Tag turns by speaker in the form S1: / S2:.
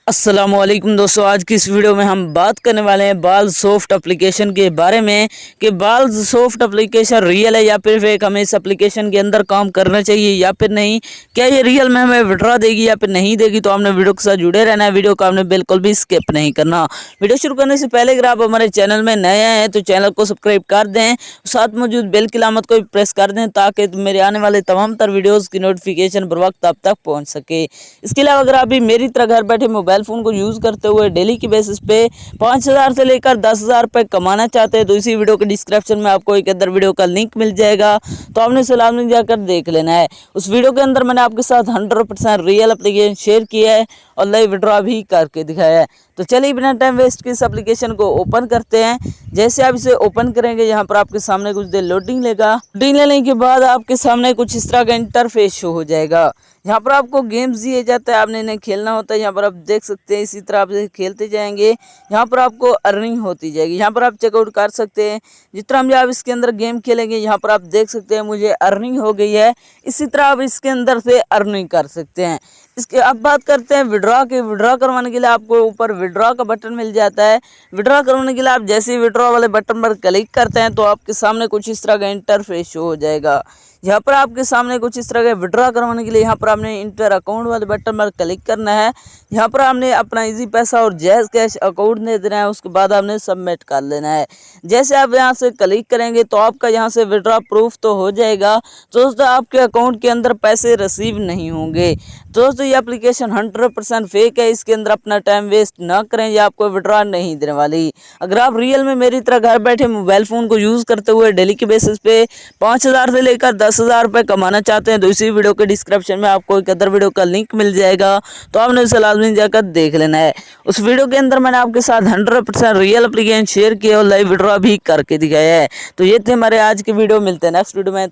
S1: अस्सलामुअलैकुम दोस्तों, आज की इस वीडियो में हम बात करने वाले हैं बाल सॉफ्ट एप्लीकेशन के बारे में कि बाल सॉफ्ट एप्लीकेशन रियल है या फिर फेक। हमें इस एप्लीकेशन के अंदर काम करना चाहिए या फिर नहीं, क्या ये रियल में हमें विड्रॉ देगी या फिर नहीं देगी। तो आपने वीडियो के साथ जुड़े रहना है, वीडियो को आपने बिल्कुल भी स्किप नहीं करना। वीडियो शुरू करने से पहले अगर आप हमारे चैनल में नए हैं तो चैनल को सब्सक्राइब कर दें, साथ मौजूद बेल की अलामत को भी प्रेस कर दें ताकि मेरे आने वाले तमाम तर वीडियोज़ की नोटिफिकेशन बर वक्त आप तक पहुँच सके। इसके अलावा अगर आप भी मेरी तरह घर बैठे मोबाइल फ़ोन को यूज़ करते हुए डेली की बेसिस पे 5,000 से लेकर 10,000 रुपये कमाना चाहते हैं तो इसी वीडियो के डिस्क्रिप्शन में आपको एक अदर वीडियो का लिंक मिल जाएगा, तो आपने सलाम में जाकर देख लेना है। उस वीडियो के अंदर मैंने आपके साथ 100% रियल एप्लीकेशन शेयर किया है और लाइव विड्रॉ भी करके दिखाया है। तो चलिए बिना टाइम वेस्ट के इस एप्लीकेशन को ओपन करते हैं। जैसे आप इसे ओपन करेंगे यहाँ पर आपके सामने कुछ देर लोडिंग लेगा। लोडिंग लेने के बाद आपके सामने कुछ इस तरह का इंटरफेस शो हो जाएगा। यहाँ पर आपको गेम्स दिए जाता है, आपने इन्हें खेलना होता है। यहाँ पर आप देख सकते हैं, इसी तरह आप खेलते जाएंगे, यहाँ पर आपको अर्निंग होती जाएगी। यहाँ पर आप चेकआउट कर सकते हैं। जिस तरह भी आप इसके अंदर गेम खेलेंगे यहाँ पर आप देख सकते हैं मुझे अर्निंग हो गई है। इसी तरह आप इसके अंदर से अर्निंग कर सकते हैं। इसके अब बात करते हैं विड्रॉ की। विड्रॉ करवाने के लिए आपको ऊपर विड्रॉ का बटन मिल जाता है। विड्रॉ करवाने के लिए आप जैसे ही विड्रॉ वाले बटन पर क्लिक करते हैं तो आपके सामने कुछ इस तरह का इंटरफेस शो हो जाएगा। यहाँ पर आपके सामने कुछ इस तरह का विड्रॉ करवाने के लिए यहाँ पर आपने इंटर अकाउंट वाले बटन पर क्लिक करना है। यहाँ पर आपने अपना इजी पैसा और जैज़ कैश अकाउंट दे देना है, उसके बाद आपने सबमिट कर लेना है। जैसे आप यहाँ से क्लिक करेंगे तो आपका यहाँ से विड्रॉ प्रूफ तो हो जाएगा। तो दोस्तों आपके अकाउंट के अंदर पैसे रिसीव नहीं होंगे। दोस्तों ये एप्लीकेशन 100% फेक है, इसके अंदर अपना टाइम वेस्ट ना करें, ये आपको विड्रॉ नहीं देने वाली। अगर आप रियल में मेरी तरह घर बैठे मोबाइल फ़ोन को यूज़ करते हुए डेली के बेसिस पे 5,000 से लेकर 10,000 रुपये कमाना चाहते हैं तो इसी वीडियो के डिस्क्रिप्शन में आपको एक अदर वीडियो का लिंक मिल जाएगा, तो आपने उसे लाजमी जाकर देख लेना है। उस वीडियो के अंदर मैंने आपके साथ 100% रियल एप्लीकेशन शेयर किया और लाइव विड्रॉ भी करके दिखाया है। तो ये थे हमारे आज की वीडियो, मिलते हैं नेक्स्ट वीडियो में।